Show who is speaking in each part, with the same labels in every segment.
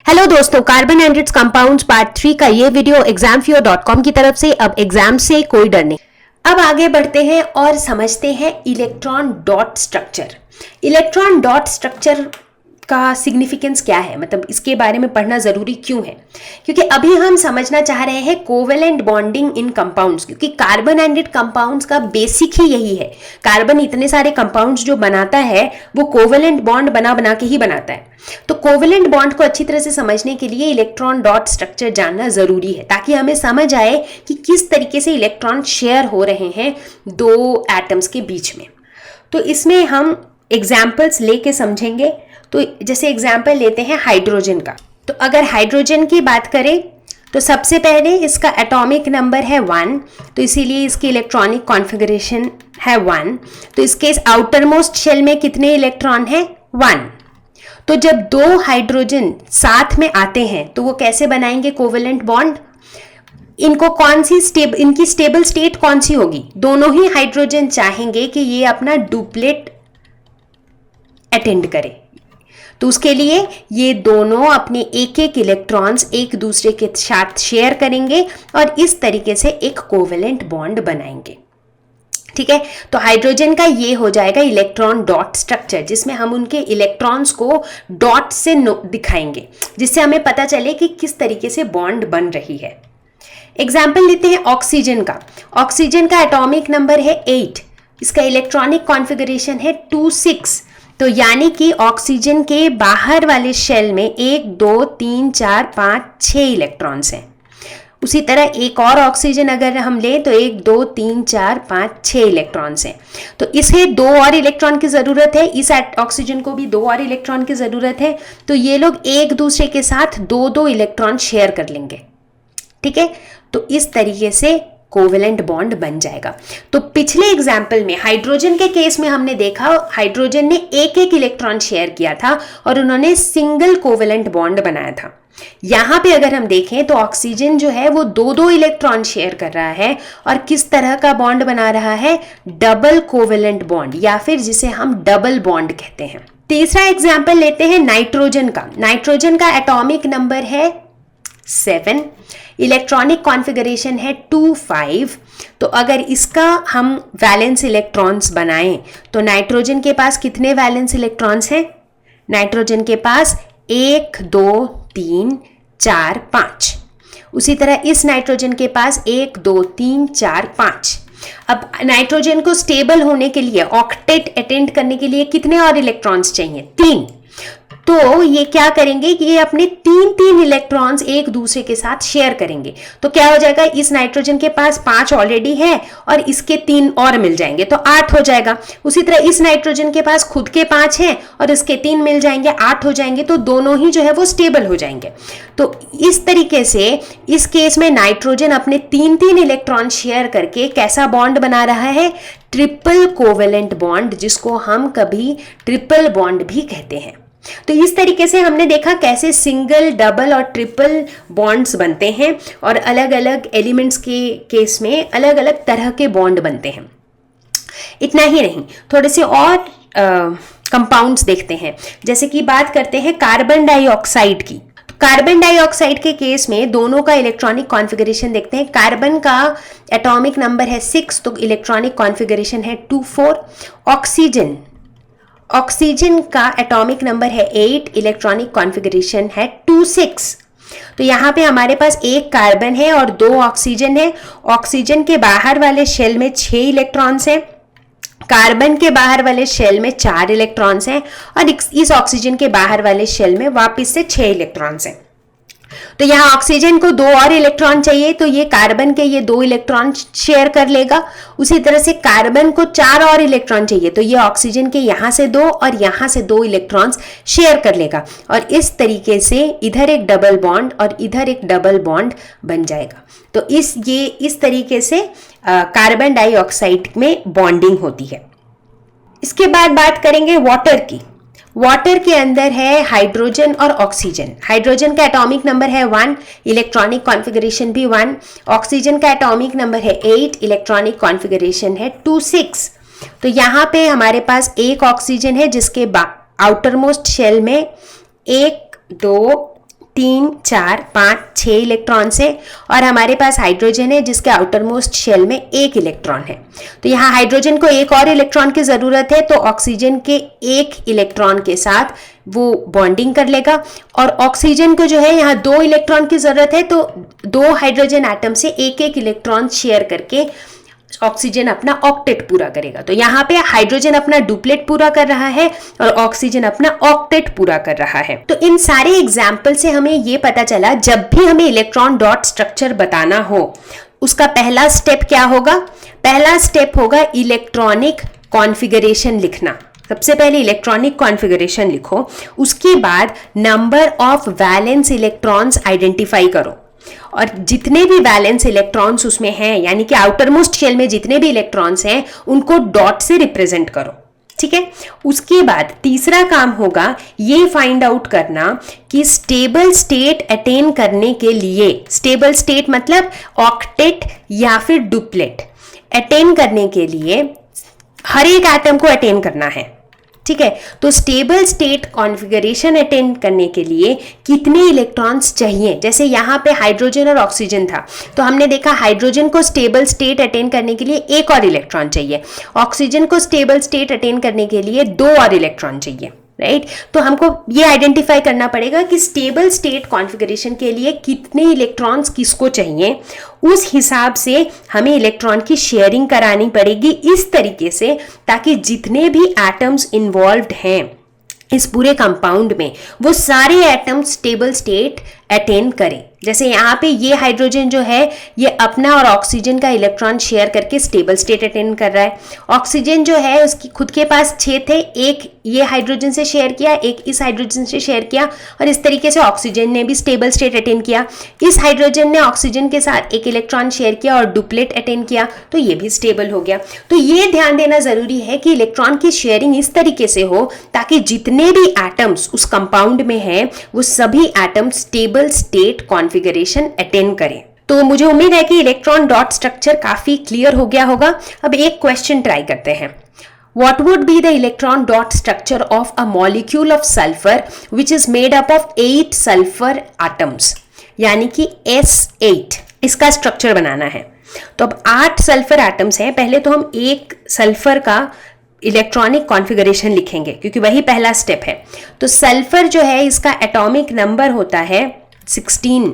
Speaker 1: Hello दोस्तों, carbon and it's compounds part 3 का ये वीडियो examfear.com की तरफ से। अब एग्जाम से कोई डर नहीं। अब आगे बढ़ते हैं और समझते हैं electron dot structure. Electron dot structure का सिग्निफिकेंस क्या है, मतलब इसके बारे में पढ़ना जरूरी क्यों है? क्योंकि अभी हम समझना चाह रहे हैं कोवेलेंट बॉन्डिंग इन कंपाउंड्स, क्योंकि कार्बन एंड इट कंपाउंड्स का बेसिक ही यही है। कार्बन इतने सारे कंपाउंड्स जो बनाता है वो कोवेलेंट बॉन्ड बना बना के ही बनाता है। तो कोवेलेंट बॉन्ड को अच्छी तरह से समझने के लिए इलेक्ट्रॉन डॉट स्ट्रक्चर जानना जरूरी है, ताकि हमें समझ आए कि किस तरीके से इलेक्ट्रॉन शेयर हो रहे हैं दो एटम्स के बीच में। तो इसमें हम एग्जाम्पल्स लेके समझेंगे। तो जैसे एग्जाम्पल लेते हैं हाइड्रोजन का। तो अगर हाइड्रोजन की बात करें तो सबसे पहले इसका एटॉमिक नंबर है 1, तो इसीलिए इसकी इलेक्ट्रॉनिक कॉन्फ़िगरेशन है 1। तो इसके आउटर मोस्ट शेल में कितने इलेक्ट्रॉन है? 1। तो जब दो हाइड्रोजन साथ में आते हैं तो वो कैसे बनाएंगे कोवेलेंट बॉन्ड? इनको इनकी स्टेबल स्टेट कौन सी होगी? दोनों ही हाइड्रोजन चाहेंगे कि ये अपना डुप्लेट अटेंड करे, तो उसके लिए ये दोनों अपने एक एक इलेक्ट्रॉन्स एक दूसरे के साथ शेयर करेंगे और इस तरीके से एक कोवेलेंट बॉन्ड बनाएंगे। ठीक है, तो हाइड्रोजन का ये हो जाएगा इलेक्ट्रॉन डॉट स्ट्रक्चर, जिसमें हम उनके इलेक्ट्रॉन्स को डॉट से दिखाएंगे, जिससे हमें पता चले कि किस तरीके से बॉन्ड बन रही है। एग्जाम्पल लेते हैं ऑक्सीजन का। ऑक्सीजन का एटॉमिक नंबर है 8, इसका इलेक्ट्रॉनिक कॉन्फ़िगरेशन है 2,6। तो यानी कि ऑक्सीजन के बाहर वाले शेल में 1 2 3 4 5 6 इलेक्ट्रॉन्स हैं। उसी तरह एक और ऑक्सीजन अगर हम लें तो 1 2 3 4 5 6 इलेक्ट्रॉन्स हैं। तो इसे 2 और इलेक्ट्रॉन की ज़रूरत है, इस ऑक्सीजन को भी 2 और इलेक्ट्रॉन की ज़रूरत है। तो ये लोग एक दूसरे के साथ 2 इलेक्ट्रॉन शेयर कर लेंगे। ठीक है, तो इस तरीके से कोवेलेंट बॉन्ड बन जाएगा। तो पिछले एग्जाम्पल में हाइड्रोजन के केस में हमने देखा हाइड्रोजन ने एक एक इलेक्ट्रॉन शेयर किया था और उन्होंने सिंगल कोवेलेंट बॉन्ड बनाया था। यहां पे अगर हम देखें तो ऑक्सीजन जो है वो 2 इलेक्ट्रॉन शेयर कर रहा है और किस तरह का बॉन्ड बना रहा है? डबल कोवेलेंट बॉन्ड, या फिर जिसे हम डबल बॉन्ड कहते हैं। तीसरा एग्जाम्पल लेते हैं नाइट्रोजन का। नाइट्रोजन का एटॉमिक नंबर है 7, इलेक्ट्रॉनिक कॉन्फ़िगरेशन है 2 5। तो अगर इसका हम वैलेंस इलेक्ट्रॉन्स बनाएं तो नाइट्रोजन के पास कितने वैलेंस इलेक्ट्रॉन्स हैं? नाइट्रोजन के पास 1 2 3 4 5। उसी तरह इस नाइट्रोजन के पास 1 2 3 4 5। अब नाइट्रोजन को स्टेबल होने के लिए, ऑक्टेट अटेंड करने के लिए कितने और इलेक्ट्रॉन्स चाहिए? 3। तो ये क्या करेंगे कि ये अपने 3 इलेक्ट्रॉन्स एक दूसरे के साथ शेयर करेंगे। तो क्या हो जाएगा? इस नाइट्रोजन के पास 5 ऑलरेडी है और इसके 3 और मिल जाएंगे तो 8 हो जाएगा। उसी तरह इस नाइट्रोजन के पास खुद के 5 हैं और इसके 3 मिल जाएंगे, 8 हो जाएंगे। तो दोनों ही जो है वो स्टेबल हो जाएंगे। तो इस तरीके से इस केस में नाइट्रोजन अपने 3 इलेक्ट्रॉन शेयर करके कैसा बॉन्ड बना रहा है? ट्रिपल कोवेलेंट बॉन्ड, जिसको हम कभी ट्रिपल बॉन्ड भी कहते हैं। तो इस तरीके से हमने देखा कैसे सिंगल, डबल और ट्रिपल बॉन्ड्स बनते हैं और अलग अलग एलिमेंट्स के केस में अलग अलग तरह के बॉन्ड बनते हैं। इतना ही नहीं, थोड़े से और कंपाउंड्स देखते हैं। जैसे कि बात करते हैं कार्बन डाइऑक्साइड की। कार्बन डाइऑक्साइड के केस में दोनों का इलेक्ट्रॉनिक कॉन्फ़िगरेशन देखते हैं। कार्बन का एटॉमिक नंबर है 6, तो इलेक्ट्रॉनिक कॉन्फ़िगरेशन है 2 4। ऑक्सीजन का एटॉमिक नंबर है 8, इलेक्ट्रॉनिक कॉन्फ़िगरेशन है 2 6। तो यहाँ पे हमारे पास एक कार्बन है और 2 ऑक्सीजन है। ऑक्सीजन के बाहर वाले शेल में 6 इलेक्ट्रॉन्स हैं, कार्बन के बाहर वाले शेल में 4 इलेक्ट्रॉन्स हैं और इस ऑक्सीजन के बाहर वाले शेल में वापस से 6 इलेक्ट्रॉन्स हैं। तो यहाँ ऑक्सीजन को 2 और इलेक्ट्रॉन चाहिए, तो ये कार्बन के ये 2 इलेक्ट्रॉन शेयर कर लेगा। उसी तरह से कार्बन को 4 और इलेक्ट्रॉन चाहिए, तो ये ऑक्सीजन के यहाँ से 2 और यहाँ से 2 इलेक्ट्रॉन्स शेयर कर लेगा और इस तरीके से इधर एक डबल बॉन्ड और इधर एक डबल बॉन्ड बन जाएगा। तो इस तरीके से कार्बन डाइऑक्साइड में बॉन्डिंग होती है। इसके बाद बात करेंगे वाटर की। वाटर के अंदर है हाइड्रोजन और ऑक्सीजन। हाइड्रोजन का एटॉमिक नंबर है 1, इलेक्ट्रॉनिक कॉन्फ़िगरेशन भी 1। ऑक्सीजन का एटॉमिक नंबर है 8, इलेक्ट्रॉनिक कॉन्फ़िगरेशन है 2 6। तो यहाँ पे हमारे पास एक ऑक्सीजन है जिसके आउटर मोस्ट शेल में 1 2 3, 4, 5, 6 इलेक्ट्रॉन्स है और हमारे पास हाइड्रोजन है जिसके आउटर मोस्ट शेल में 1 इलेक्ट्रॉन है। तो यहाँ हाइड्रोजन को एक और इलेक्ट्रॉन की जरूरत है, तो ऑक्सीजन के 1 इलेक्ट्रॉन के साथ वो बॉन्डिंग कर लेगा और ऑक्सीजन को जो है यहाँ 2 इलेक्ट्रॉन की जरूरत है, तो 2 हाइड्रोजन एटम से 1-1 इलेक्ट्रॉन शेयर करके ऑक्सीजन अपना ऑक्टेट पूरा करेगा। तो यहाँ पे हाइड्रोजन अपना डुप्लेट पूरा कर रहा है और ऑक्सीजन अपना ऑक्टेट पूरा कर रहा है। तो इन सारे एग्जाम्पल से हमें ये पता चला जब भी हमें इलेक्ट्रॉन डॉट स्ट्रक्चर बताना हो उसका पहला स्टेप क्या होगा? पहला स्टेप होगा इलेक्ट्रॉनिक कॉन्फ़िगरेशन लिखना। सबसे पहले इलेक्ट्रॉनिक कॉन्फ़िगरेशन लिखो, उसके बाद number of valence electrons identify करो और जितने भी वैलेंस इलेक्ट्रॉन्स उसमें हैं यानी कि आउटर मोस्ट शेल में जितने भी इलेक्ट्रॉन्स हैं उनको डॉट से रिप्रेजेंट करो। ठीक है, उसके बाद तीसरा काम होगा ये फाइंड आउट करना कि स्टेबल स्टेट अटेन करने के लिए, स्टेबल स्टेट मतलब ऑक्टेट या फिर डुप्लेट, अटेन करने के लिए हर एक एटम को अटेन करना है। ठीक है, तो स्टेबल स्टेट कॉन्फ़िगरेशन अटेन करने के लिए कितने इलेक्ट्रॉन्स चाहिए? जैसे यहाँ पे हाइड्रोजन और ऑक्सीजन था तो हमने देखा हाइड्रोजन को स्टेबल स्टेट अटेन करने के लिए 1 और इलेक्ट्रॉन चाहिए, ऑक्सीजन को स्टेबल स्टेट अटेन करने के लिए 2 और इलेक्ट्रॉन चाहिए, राइट। तो हमको ये आइडेंटिफाई करना पड़ेगा कि स्टेबल स्टेट कॉन्फ़िगरेशन के लिए कितने इलेक्ट्रॉन्स किसको चाहिए, उस हिसाब से हमें इलेक्ट्रॉन की शेयरिंग करानी पड़ेगी इस तरीके से ताकि जितने भी एटम्स इन्वॉल्व्ड हैं इस पूरे कंपाउंड में वो सारे एटम्स स्टेबल स्टेट अटेन करें। जैसे यहाँ पे ये हाइड्रोजन जो है ये अपना और ऑक्सीजन का इलेक्ट्रॉन शेयर करके स्टेबल स्टेट अटेन कर रहा है। ऑक्सीजन जो है उसकी खुद के पास 6 थे, एक ये हाइड्रोजन से शेयर किया, एक इस हाइड्रोजन से शेयर किया और इस तरीके से ऑक्सीजन ने भी स्टेबल स्टेट अटेन किया। इस हाइड्रोजन ने ऑक्सीजन के साथ 1 इलेक्ट्रॉन शेयर किया और डुप्लेट अटेन किया, तो ये भी स्टेबल हो गया। तो ये ध्यान देना जरूरी है कि इलेक्ट्रॉन की शेयरिंग इस तरीके से हो ताकि जितने भी एटम्स उस कंपाउंड में हैं वो सभी atoms stable state configuration attain करें। तो मुझे उम्मीद है कि इलेक्ट्रॉन डॉट स्ट्रक्चर काफी क्लियर हो गया होगा। अब एक क्वेश्चन ट्राई करते हैं। What would be the electron dot structure of a molecule of sulfur which is made up of 8 sulfur atoms? यानी कि S8 इसका स्ट्रक्चर बनाना है। तो अब 8 सल्फर एटम्स हैं, पहले तो हम एक सल्फर का इलेक्ट्रॉनिक कॉन्फ़िगरेशन लिखेंगे क्योंकि वही पहला स्टेप है। तो सल्फर जो है इसका एटॉमिक नंबर होता है 16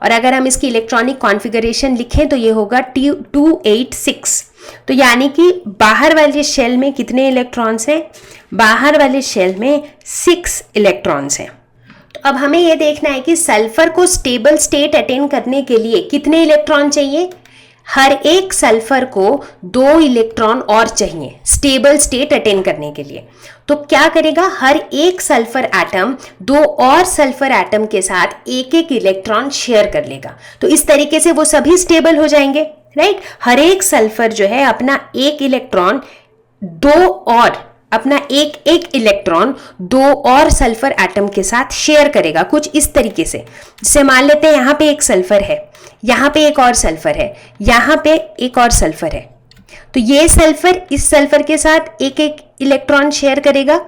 Speaker 1: और अगर हम इसकी इलेक्ट्रॉनिक कॉन्फ़िगरेशन लिखें तो ये होगा 286। तो यानी कि बाहर वाले शेल में कितने इलेक्ट्रॉन्स हैं? बाहर वाले शेल में 6 इलेक्ट्रॉन्स हैं। तो अब हमें यह देखना है कि सल्फर को स्टेबल स्टेट अटेन करने के लिए कितने इलेक्ट्रॉन चाहिए? हर एक सल्फर को 2 इलेक्ट्रॉन और चाहिए स्टेबल स्टेट अटेन करने के लिए। तो क्या करेगा? हर एक सल्फर एटम 2 और सल्फर एटम के साथ 1-1 इलेक्ट्रॉन शेयर कर लेगा। तो इस तरीके से वो सभी स्टेबल हो जाएंगे, राइट। हर एक सल्फर जो है अपना 1 इलेक्ट्रॉन 2 और अपना एक इलेक्ट्रॉन 2 और सल्फर एटम के साथ शेयर करेगा कुछ इस तरीके से। जैसे मान लेते हैं यहाँ पे एक सल्फर है, यहाँ पे एक और सल्फर है, यहाँ पे एक और सल्फर है। तो ये सल्फर इस सल्फर के साथ 1-1 इलेक्ट्रॉन शेयर करेगा,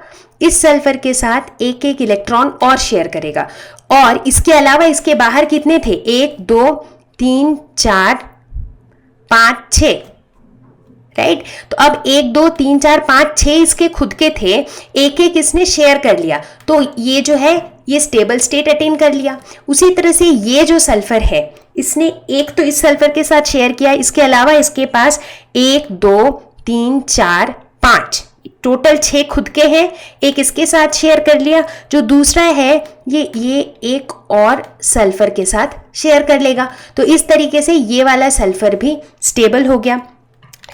Speaker 1: इस सल्फर के साथ 1-1 इलेक्ट्रॉन और शेयर करेगा। और इसके अलावा इसके बाहर कितने थे? 1 2 3 4 5 6, राइट। तो अब 1 2 3 4 5 6 इसके खुद के थे, 1-1 इसने शेयर कर लिया, तो ये जो है ये स्टेबल स्टेट अटेन कर लिया। उसी तरह से ये जो सल्फर है इसने एक तो इस सल्फर के साथ शेयर किया, इसके अलावा इसके पास 1 2 3 4 5 टोटल 6 खुद के हैं, एक इसके साथ शेयर कर लिया। जो दूसरा है ये एक और सल्फर के साथ शेयर कर लेगा। तो इस तरीके से ये वाला सल्फर भी स्टेबल हो गया।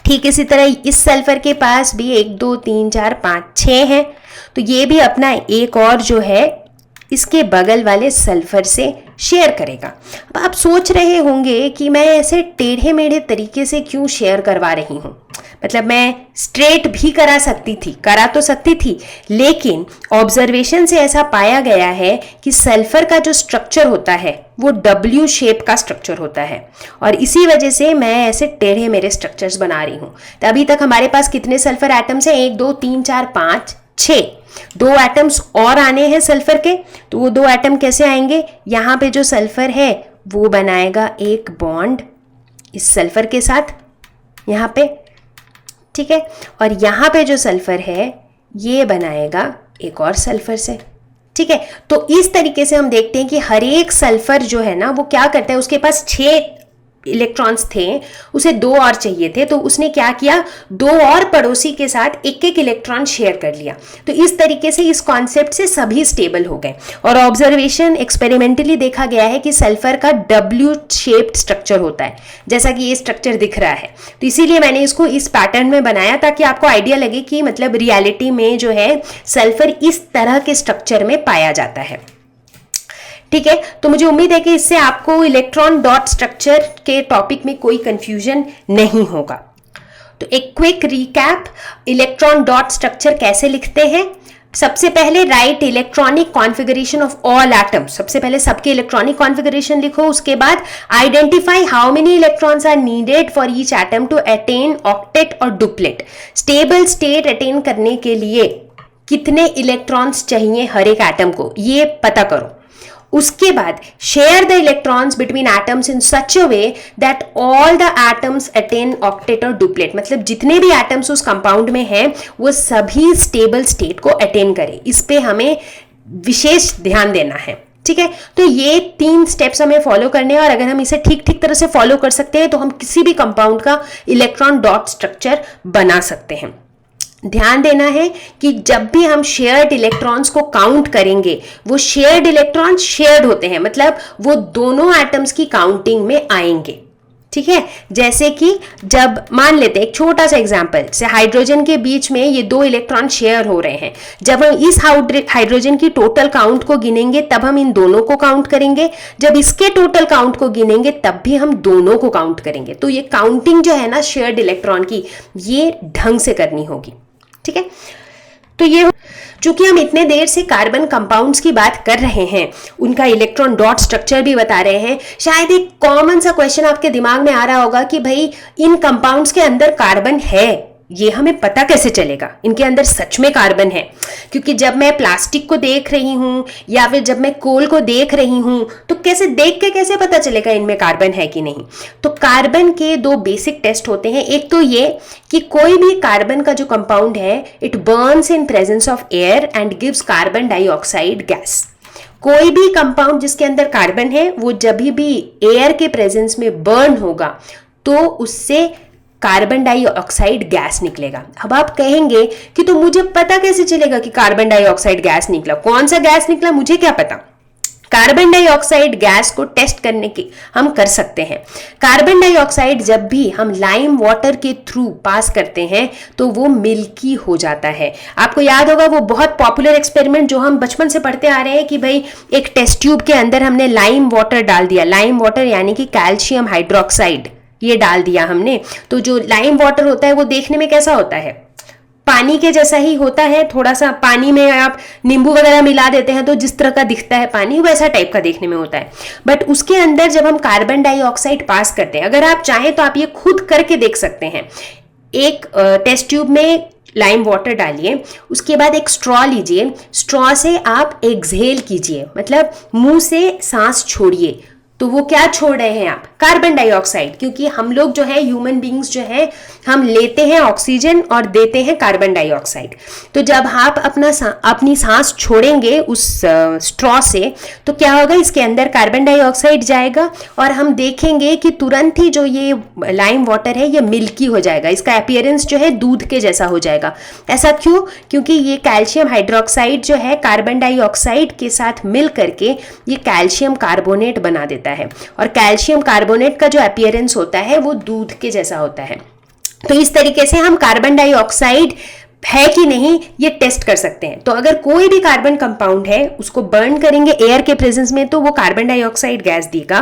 Speaker 1: ठीक इसी तरह इस सल्फर के पास भी 1 2 3 4 5 6 है, तो ये भी अपना एक और जो है इसके बगल वाले सल्फर से शेयर करेगा। अब आप सोच रहे होंगे कि मैं ऐसे टेढ़े मेढ़े तरीके से क्यों शेयर करवा रही हूँ। मतलब मैं स्ट्रेट भी करा तो सकती थी, लेकिन ऑब्जर्वेशन से ऐसा पाया गया है कि सल्फर का जो स्ट्रक्चर होता है वो W शेप का स्ट्रक्चर होता है और इसी वजह से मैं ऐसे टेढ़े मेढ़े स्ट्रक्चर्स बना रही हूँ। तो अभी तक हमारे पास कितने सल्फर एटम्स हैं? 1 2 3 4 5 6। दो एटम्स और आने हैं सल्फर के, तो वो दो एटम कैसे आएंगे, यहाँ पे जो सल्फर है वो बनाएगा एक बॉन्ड इस सल्फर के साथ यहाँ पे, ठीक है, और यहाँ पे जो सल्फर है ये बनाएगा एक और सल्फर से, ठीक है। तो इस तरीके से हम देखते हैं कि हर एक सल्फर जो है ना वो क्या करता है, उसके पास 6 इलेक्ट्रॉन्स थे, उसे 2 और चाहिए थे, तो उसने क्या किया, 2 और पड़ोसी के साथ एक एक इलेक्ट्रॉन शेयर कर लिया। तो इस तरीके से इस कॉन्सेप्ट से सभी स्टेबल हो गए। और ऑब्जर्वेशन एक्सपेरिमेंटली देखा गया है कि सल्फर का W शेप्ड स्ट्रक्चर होता है, जैसा कि ये स्ट्रक्चर दिख रहा है। तो इसीलिए मैंने इसको इस पैटर्न में बनाया ताकि आपको आइडिया लगे कि मतलब रियलिटी में जो है सल्फर इस तरह के स्ट्रक्चर में पाया जाता है, ठीक है। तो मुझे उम्मीद है कि इससे आपको इलेक्ट्रॉन डॉट स्ट्रक्चर के टॉपिक में कोई कंफ्यूजन नहीं होगा। तो एक quick recap, electron dot structure कैसे लिखते हैं। सबसे पहले write electronic configuration of all atoms, सबसे पहले सबके इलेक्ट्रॉनिक कॉन्फ़िगरेशन लिखो। उसके बाद identify how many electrons are needed for each atom to attain octet और डुप्लेट। स्टेबल स्टेट अटेन करने के लिए कितने इलेक्ट्रॉन्स चाहिए हर एक एटम को, ये पता करो। उसके बाद share the electrons between atoms in such a way that all the atoms attain octet और डुप्लेट, मतलब जितने भी एटम्स उस कंपाउंड में हैं वो सभी स्टेबल स्टेट को अटेन करें। इस पे हमें विशेष ध्यान देना है, ठीक है। तो ये 3 स्टेप्स हमें फॉलो करने हैं और अगर हम इसे ठीक ठीक तरह से फॉलो कर सकते हैं तो हम किसी भी कंपाउंड का इलेक्ट्रॉन डॉट स्ट्रक्चर बना सकते हैं। ध्यान देना है कि जब भी हम शेयर्ड इलेक्ट्रॉन्स को काउंट करेंगे, वो शेयर्ड इलेक्ट्रॉन्स शेयर्ड होते हैं, मतलब वो दोनों एटम्स की काउंटिंग में आएंगे, ठीक है। जैसे कि जब मान लेते हैं एक छोटा सा एग्जांपल, जैसे हाइड्रोजन के बीच में ये 2 इलेक्ट्रॉन शेयर हो रहे हैं, जब हम इस हाइड्रोजन की टोटल काउंट को गिनेंगे तब हम इन दोनों को काउंट करेंगे, जब इसके टोटल काउंट को गिनेंगे तब भी हम दोनों को काउंट करेंगे। तो ये काउंटिंग जो है ना शेयर्ड इलेक्ट्रॉन की, ये ढंग से करनी होगी, ठीक है। तो ये चूंकि हम इतने देर से कार्बन कंपाउंड्स की बात कर रहे हैं, उनका इलेक्ट्रॉन डॉट स्ट्रक्चर भी बता रहे हैं, शायद एक कॉमन सा क्वेश्चन आपके दिमाग में आ रहा होगा कि भाई इन कंपाउंड्स के अंदर कार्बन है, ये हमें पता कैसे चलेगा इनके अंदर सच में कार्बन है। क्योंकि जब मैं प्लास्टिक को देख रही हूं या फिर जब मैं कोल को देख रही हूं तो कैसे देख के कैसे पता चलेगा इनमें कार्बन है कि नहीं। तो कार्बन के 2 बेसिक टेस्ट होते हैं। एक तो ये कि कोई भी कार्बन का जो कंपाउंड है it Burns in presence of air and gives carbon dioxide gas. कोई भी कंपाउंड जिसके अंदर कार्बन है वो जब भी एयर के प्रेजेंस में बर्न होगा तो उससे कार्बन डाइऑक्साइड गैस निकलेगा। अब आप कहेंगे कि तो मुझे पता कैसे चलेगा कि कार्बन डाइऑक्साइड गैस निकला, कौन सा गैस निकला मुझे क्या पता। कार्बन डाइऑक्साइड गैस को टेस्ट करने की हम कर सकते हैं। कार्बन डाइऑक्साइड जब भी हम लाइम वाटर के थ्रू पास करते हैं तो वो मिल्की हो जाता है। आपको याद होगा वो बहुत पॉपुलर एक्सपेरिमेंट जो हम बचपन से पढ़ते आ रहे हैं कि भाई एक टेस्ट ट्यूब के अंदर हमने लाइम वाटर डाल दिया, लाइम वाटर यानी कि कैल्शियम हाइड्रोक्साइड ये डाल दिया हमने। तो जो लाइम वाटर होता है वो देखने में कैसा होता है, पानी के जैसा ही होता है। थोड़ा सा पानी में आप नींबू वगैरह मिला देते हैं तो जिस तरह का दिखता है पानी वैसा टाइप का देखने में होता है। बट उसके अंदर जब हम कार्बन डाइऑक्साइड पास करते हैं, अगर आप चाहें तो आप ये खुद करके देख सकते हैं। एक टेस्ट ट्यूब में लाइम वाटर डालिए, उसके बाद एक स्ट्रॉ लीजिए, स्ट्रॉ से आप एक्सहेल कीजिए, मतलब मुंह से सांस छोड़िए। तो वो क्या छोड़ रहे हैं आप, कार्बन डाइऑक्साइड। क्योंकि हम लोग जो है ह्यूमन बींग्स जो है हम लेते हैं ऑक्सीजन और देते हैं कार्बन डाइऑक्साइड। तो जब आप अपनी सांस छोड़ेंगे उस स्ट्रॉ से तो क्या होगा, इसके अंदर कार्बन डाइऑक्साइड जाएगा और हम देखेंगे कि तुरंत ही जो ये लाइम वाटर है ये मिल्की हो जाएगा, इसका अपीयरेंस जो है दूध के जैसा हो जाएगा। ऐसा क्यों, क्योंकि ये कैल्शियम हाइड्रोक्साइड जो है कार्बन डाइऑक्साइड के साथ मिल करके ये कैल्शियम कार्बोनेट बना देता है और कैल्शियम कार्बोनेट का जो अपीयरेंस होता है वो दूध के जैसा होता है। तो इस तरीके से हम कार्बन डाइऑक्साइड है कि नहीं ये टेस्ट कर सकते हैं। तो अगर कोई भी कार्बन कंपाउंड है उसको बर्न करेंगे एयर के प्रेजेंस में तो वो कार्बन डाइऑक्साइड गैस देगा।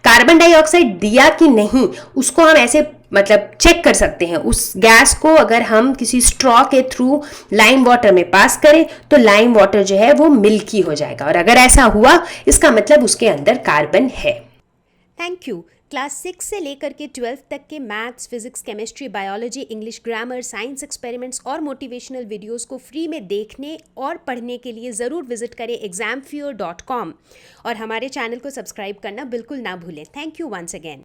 Speaker 1: कार्बन डाइऑक्साइड दिया कि नहीं उसको हम ऐसे मतलब चेक कर सकते हैं। उस गैस को अगर हम किसी स्ट्रॉ के थ्रू लाइम वाटर में पास करें तो लाइम वाटर जो है वो मिल्की हो जाएगा और अगर ऐसा हुआ इसका मतलब उसके अंदर कार्बन है।
Speaker 2: Thank you.
Speaker 1: क्लास 6 से लेकर के 12th तक के maths, physics, chemistry, biology, English grammar, science experiments और मोटिवेशनल वीडियोस को फ्री में देखने और पढ़ने के लिए ज़रूर विजिट करें examfear.com और हमारे चैनल को सब्सक्राइब करना बिल्कुल ना भूलें। Thank you once again.